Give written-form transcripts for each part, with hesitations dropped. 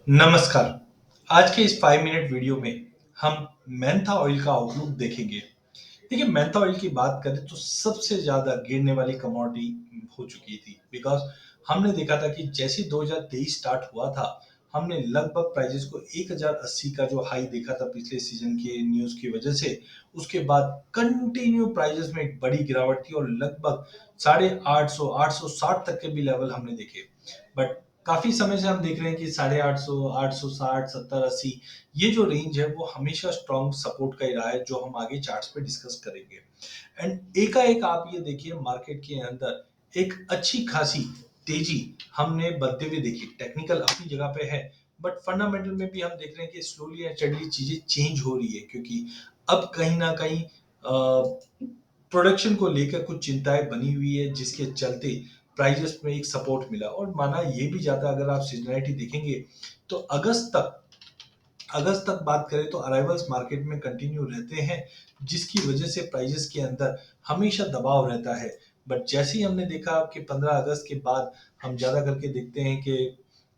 नमस्कार। आज के इस 5 मिनट वीडियो में हम मेंथा ऑयल का आउटलुक देखेंगे। देखिए, मेंथा ऑयल की बात करें तो सबसे ज़्यादा गिरने वाली कमोडिटी हो चुकी थी बिकॉज़ हमने देखा था कि जैसे 2023 स्टार्ट हुआ था, हमने लगभग प्राइसेज़ को 1080 का जो हाई देखा था पिछले सीज़न के न्यूज़ की वजह से, उसके बाद कंटिन्यू प्राइसेज़ में एक बड़ी गिरावट थी और लगभग 850, 860 तक के भी लेवल हमने देखे। बट काफ़ी समय से हम देख रहे हैं कि 850, 860, 70, 80 ये जो रेंज है वो हमेशा स्ट्रॉन्ग सपोर्ट का ही रहा है जो हम आगे चार्ट्स पे डिस्कस करेंगे। एंड एकाएक आप ये देखिए मार्केट के अंदर एक अच्छी खासी तेजी हमने बनते हुए देखी। टेक्निकल अपनी जगह पे है बट फंडामेंटल में भी हम देख रहे हैं कि स्लोली एंड स्टडीली चीजें चेंज हो रही है क्योंकि अब कहीं ना कहीं प्रोडक्शन को लेकर कुछ चिंताएं बनी हुई है जिसके चलते प्राइजेस में एक सपोर्ट मिला और माना ये भी जाता अगर आप सीजनैलिटी देखेंगे तो अगस्त तक बात करें तो अराइवल्स मार्केट में कंटिन्यू रहते हैं जिसकी वजह से प्राइजेस के अंदर हमेशा दबाव रहता है। बट जैसे ही हमने देखा कि 15 अगस्त के बाद हम ज़्यादा करके देखते हैं कि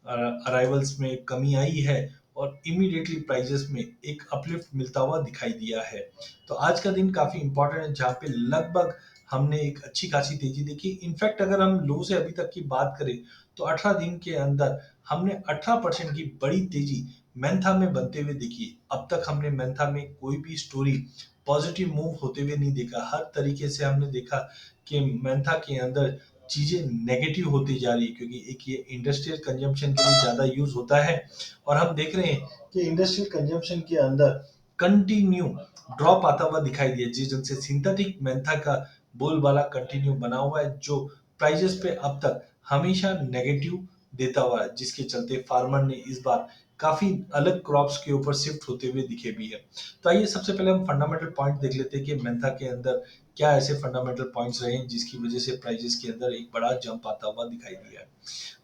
अराइवल्स में कमी आई है और इमीडिएटली प्राइजेस में एक अपलिफ्ट मिलता हुआ दिखाई दिया है। तो आज का दिन काफ़ी इंपॉर्टेंट है जहाँ पे लगभग हमने एक अच्छी खासी तेजी देखी। इनफैक्ट अगर हम लो से अभी तक की बात करें तो 18 दिन के अंदर हमने 18% की बड़ी तेजी मेंथा में बनते हुए देखी। अब तक हमने मेंथा में कोई भी स्टोरी पॉजिटिव मूव होते हुए नहीं देखा। हर तरीके से हमने देखा कि मेंथा के अंदर चीजें नेगेटिव होती जा रही है क्योंकि एक ये इंडस्ट्रियल कंजम्पशन के लिए ज्यादा यूज होता है और हम देख रहे हैं कि इंडस्ट्रियल कंजम्पशन के अंदर कंटिन्यू ड्रॉप आता हुआ दिखाई दिया जिस ढंग से सिंथेटिक मेंथा का बोलबाला कंटिन्यू बना हुआ है जो प्राइजेस पे अब तक हमेशा नेगेटिव देता हुआ है जिसके चलते फार्मर ने इस बार काफी अलग क्रॉप्स के ऊपर शिफ्ट होते हुए दिखे भी है। तो आइए सबसे पहले हम फंडामेंटल पॉइंट देख लेते हैं कि मेंथा के अंदर क्या ऐसे फंडामेंटल पॉइंट्स रहे हैं जिसकी वजह से प्राइजेस के अंदर एक बड़ा जंप आता हुआ दिखाई दिया है।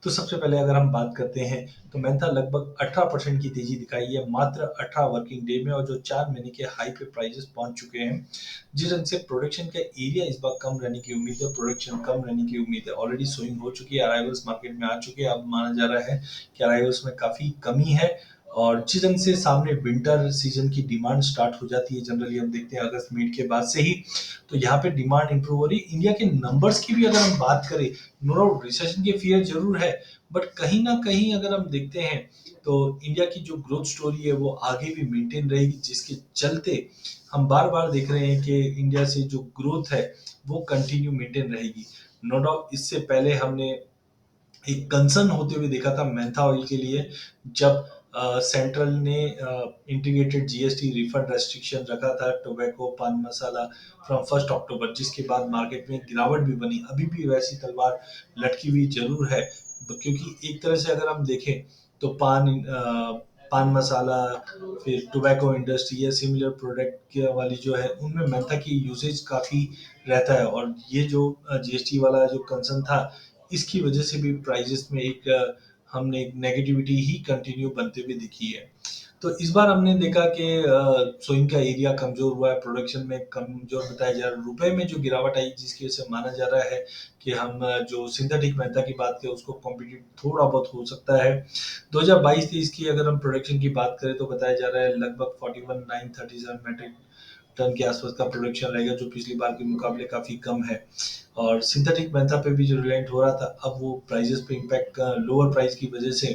तो सबसे पहले अगर हम बात करते हैं तो मेंथा लगभग 18% की तेजी दिखाई है मात्र 18 वर्किंग डे में और जो 4 महीने के हाई पे प्राइजेस पहुंच चुके हैं जिस ढंग से प्रोडक्शन का एरिया इस बार कम रहने की उम्मीद है। प्रोडक्शन कम रहने की उम्मीद है ऑलरेडी सोइंग हो चुकी है। अराइवल्स मार्केट में आ चुके हैं। अब माना जा रहा है कि अराइवल्स में काफी कमी है और जिस ढंग से सामने विंटर सीजन की डिमांड स्टार्ट हो जाती है जनरली हम देखते हैं अगस्त मिड के बाद से ही तो यहाँ पे डिमांड इंप्रूव हो रही है। इंडिया के नंबर्स की भी अगर हम बात करें नो डाउट रिसेशन के फियर जरूर है बट कहीं ना कहीं अगर हम देखते हैं तो इंडिया की जो ग्रोथ स्टोरी है वो आगे भी मेंटेन रहेगी जिसके चलते हम बार बार देख रहे हैं कि इंडिया से जो ग्रोथ है वो कंटिन्यू मेंटेन रहेगी। नो डाउट इससे पहले हमने एक कंसर्न होते हुए देखा था मेंथा ऑयल के लिए जब सेंट्रल ने इंटीग्रेटेड जीएसटी रिफंड रेस्ट्रिक्शन रखा था टोबैको पान मसाला फ्रॉम 1 अक्टूबर जिसके बाद मार्केट में गिरावट भी बनी। अभी भी वैसी तलवार लटकी हुई जरूर है क्योंकि एक तरह से अगर हम देखें तो पान मसाला फिर टोबैको इंडस्ट्री या सिमिलर प्रोडक्ट वाली जो है उनमें मेंथा की यूसेज काफ़ी रहता है और ये जो जीएसटी वाला जो कंसर्न था इसकी वजह से भी प्राइजेस में एक हमने एक नेगेटिविटी ही कंटिन्यू बनते हुए दिखी है। तो इस बार हमने देखा कि सोइंग का एरिया कमजोर हुआ है प्रोडक्शन में कमजोर बताया जा रहा है। रुपए में जो गिरावट आई जिसकी वजह से माना जा रहा है कि हम जो सिंथेटिक मेंथा की बात करें उसको कॉम्पिटिट थोड़ा बहुत हो सकता है। 2022-23 की अगर हम प्रोडक्शन की बात करें तो बताया जा रहा है लगभग 41,937 मेट्रिक टन के आसपास का प्रोडक्शन रहेगा जो पिछली बार के मुकाबले काफी कम है और सिंथेटिक मेंथा पे भी जो रिलायंट हो रहा था अब वो प्राइजेस पे इम्पैक्ट लोअर प्राइस की वजह से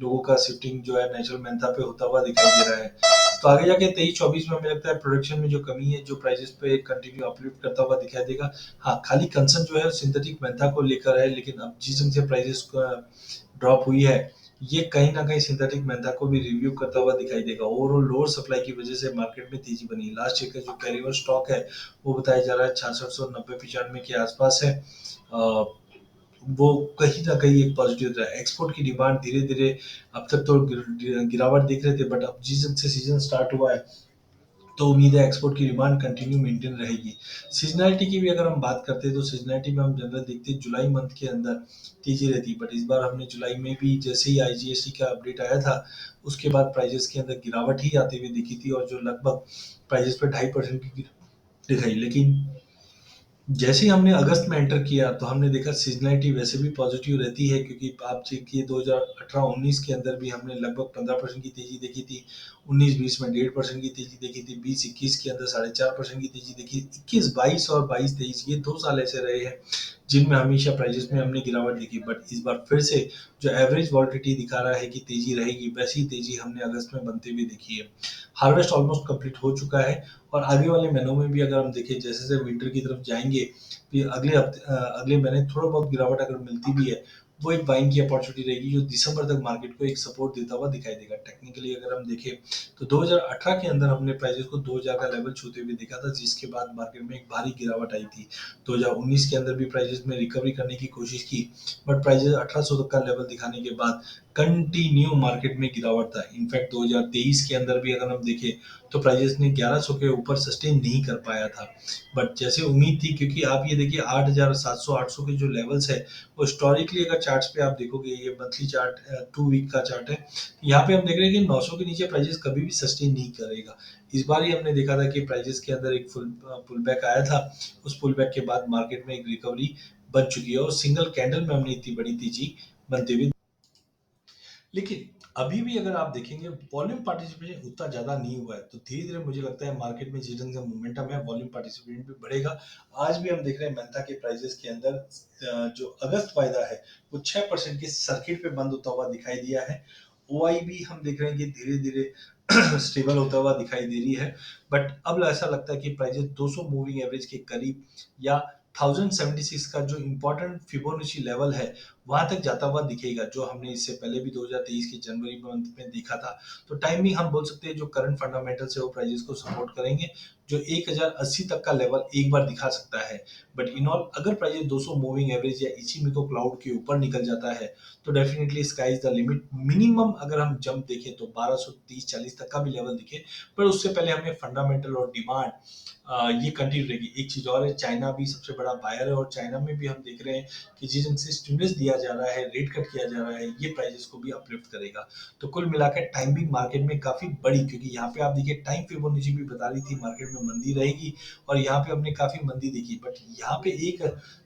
लोगों का शिफ्टिंग जो है नेचुरल मेंथा पे होता हुआ दिखाई दे रहा है। तो आगे जाके 23-24 में हमें लगता है प्रोडक्शन में जो कमी है जो प्राइजेस पे कंटिन्यू अपलिफ्ट करता हुआ दिखाई देगा। हाँ, खाली कंसर्न जो है सिंथेटिक मेंथा को लेकर है लेकिन अब जिस ढंग से प्राइजेस ड्रॉप हुई है ये कहीं ना कहीं सिंथेटिक मेंथा को भी रिव्यू करता हुआ दिखाई देगा। ओवरऑल लोअर सप्लाई की वजह से मार्केट में तेजी बनी। लास्ट ईयर का जो कैरी ओवर स्टॉक है वो बताया जा रहा है 6690-95 के आसपास है। वो कहीं ना कहीं एक पॉजिटिव रहा है। एक्सपोर्ट की डिमांड धीरे धीरे अब तक तो गिरावट देख रहे थे बट अब जिस दिन से सीजन स्टार्ट हुआ है तो उम्मीद है एक्सपोर्ट की डिमांड कंटिन्यू मेंटेन रहेगी। सीजनैलिटी की भी अगर हम बात करते हैं तो सीजनैलिटी में हम जनरल देखते हैं जुलाई मंथ के अंदर तेजी रहती है बट इस बार हमने जुलाई में भी जैसे ही आईजीएसटी का अपडेट आया था उसके बाद प्राइजेस के अंदर गिरावट ही आती हुई दिखी थी और जो लगभग प्राइजेस पे 2.5% की दिखाई। लेकिन जैसे ही हमने अगस्त में एंटर किया तो हमने देखा सीजनैलिटी वैसे भी पॉजिटिव रहती है, क्योंकि आप देखिए 2018-19 के अंदर भी हमने लगभग 15% की तेजी देखी थी, 19-20 में 1.5% की तेजी देखी थी, 20-21 के अंदर 4.5% की तेजी देखी, 21-22 और 22-23 ये 2 साल ऐसे रहे हैं जिनमें हमेशा प्राइजेस में हमने गिरावट देखी। बट इस बार फिर से जो एवरेज वॉलिटिलिटी दिखा रहा है कि तेजी रहेगी, वैसी तेजी हमने अगस्त में बनते हुए देखी है। हार्वेस्ट ऑलमोस्ट कंप्लीट हो चुका है और आगे वाले महीनों में भी अगर हम देखें जैसे जैसे विंटर की तरफ जाएंगे, फिर अगले महीने थोड़ा बहुत गिरावट अगर मिलती भी है, वो एक बाइंग की अपॉर्चुनिटी रहेगी जो दिसंबर तक मार्केट को एक सपोर्ट देता हुआ दिखाई देगा। टेक्निकली अगर हम देखें तो 2018 के अंदर हमने प्राइजेस को 2000 का लेवल छूते हुए देखा था, जिसके बाद मार्केट में एक भारी गिरावट आई थी। 2019 के अंदर भी प्राइजेस में रिकवरी करने की कोशिश की, बट प्राइजेस 1800 तक का लेवल दिखाने के बाद कंटिन्यू मार्केट में गिरावट था। इनफैक्ट 2023 के अंदर भी अगर हम देखें तो प्राइजेस ने 1100 के ऊपर सस्टेन नहीं कर पाया था। बट जैसे उम्मीद थी, क्योंकि आप ये देखिए 8700 800 के जो लेवल्स है वो हिस्टोरिकली अगर चार्ट्स पे आप देखोगे, ये मंथली चार्ट 2 वीक का चार्ट है, यहाँ पे हम देख रहे हैं कि 900 के नीचे प्राइजेस कभी भी सस्टेन नहीं करेगा। इस बार ही हमने देखा था कि प्राइजेस के अंदर एक फुल पुल बैक आया था, उस पुल बैक के बाद मार्केट में एक रिकवरी बन चुकी है और सिंगल कैंडल में हमने इतनी बड़ी तेजी बनते हुए। लेकिन अभी भी अगर आप देखेंगे वॉल्यूम पार्टिसिपेशन उतना ज़्यादा नहीं हुआ है, तो धीरे-धीरे मुझे लगता है मार्केट में जिस ढंग से मोमेंटम है वॉल्यूम पार्टिसिपेशन भी बढ़ेगा। आज भी हम देख रहे हैं मेंथा के प्राइसेस के अंदर जो अगस्त वायदा है वो 6% के सर्किट पे बंद होता हुआ दिखाई दिया है। ओआई भी हम देख रहे हैं कि धीरे-धीरे स्टेबल होता हुआ दिखाई दे रही है। बट अब ऐसा लगता है कि प्राइसेस 200 मूविंग एवरेज के करीब या 1076 का जो इम्पोर्टेंट फिबोनाची लेवल है वहां तक जाता हुआ दिखेगा, जो हमने इससे पहले भी 2023 के जनवरी मंथ में देखा था। तो टाइमिंग हम बोल सकते हैं जो करंट फंडामेंटल्स है वो प्राइजेस को सपोर्ट करेंगे, जो 1080 तक का लेवल एक बार दिखा सकता है। बट इन ऑल अगर प्राइजेस 200 मूविंग एवरेज या इचिमिको क्लाउड के ऊपर निकल जाता है तो definitely sky is the limit. Minimum अगर हम जंप देखें तो 1230-40 तक का भी लेवल दिखे, पर उससे पहले हमें फंडामेंटल और डिमांड ये कंटिन्यू रहेगी। एक चीज और है, चाइना भी सबसे बड़ा बायर है और चाइना में भी हम देख रहे हैं कि जिस ढंग से स्टिमुलस दिया जा रहा है, रेट कट किया जा रहा है, ये प्राइसेस को भी अपलिफ्ट करेगा। तो कुल मिलाकर टाइमिंग मार्केट में काफी बड़ी, क्योंकि यहाँ पे आप देखिए टाइम फिबोनाची भी बता रही थी मार्केट में मंदी रहेगी और यहाँ पे हमने काफी मंदी देखी। बट यहाँ पे एक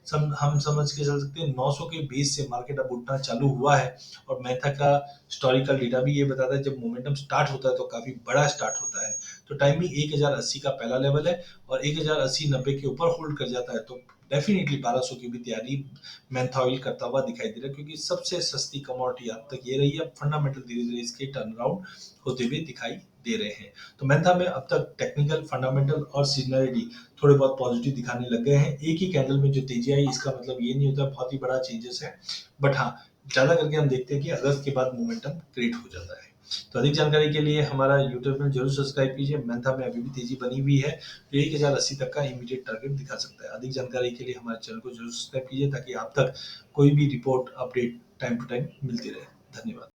हम समझ के चल सकते हैं 900 के बेस से मार्केट अब उठना चालू हुआ है और मेहता का हिस्टोरिकल डेटा भी ये बताता है जब मोमेंटम स्टार्ट होता है तो काफी बड़ा स्टार्ट होता है। तो टाइमिंग 1080 का पहला लेवल है और 1080-90 के ऊपर होल्ड कर जाता है तो डेफिनेटली 1200 की भी तैयारी मेंथा ऑयल करता हुआ दिखाई दे रहा है, क्योंकि सबसे सस्ती कमोडिटी अब तक ये रही है। फंडामेंटल धीरे धीरे इसके टर्न अराउंड होते हुए दिखाई दे रहे हैं। तो मेंथा में अब तक टेक्निकल फंडामेंटल और सीजनलिटी थोड़े बहुत पॉजिटिव दिखाने लग गए हैं। एक ही कैंडल में जो तेजी आई इसका मतलब ये नहीं होता बहुत ही बड़ा चेंजेस है, बट हाँ ज्यादा करके हम देखते हैं कि अगस्त के बाद मोमेंटम क्रिएट हो जाता है। तो अधिक जानकारी के लिए हमारा यूट्यूब चैनल जरूर सब्सक्राइब कीजिए। मेंथा में अभी भी तेजी बनी हुई है, तो 1080 तक का इमीडिएट टारगेट दिखा सकता है। अधिक जानकारी के लिए हमारे चैनल को जरूर सब्सक्राइब कीजिए ताकि आप तक कोई भी report update time to time मिलती रहे। धन्यवाद।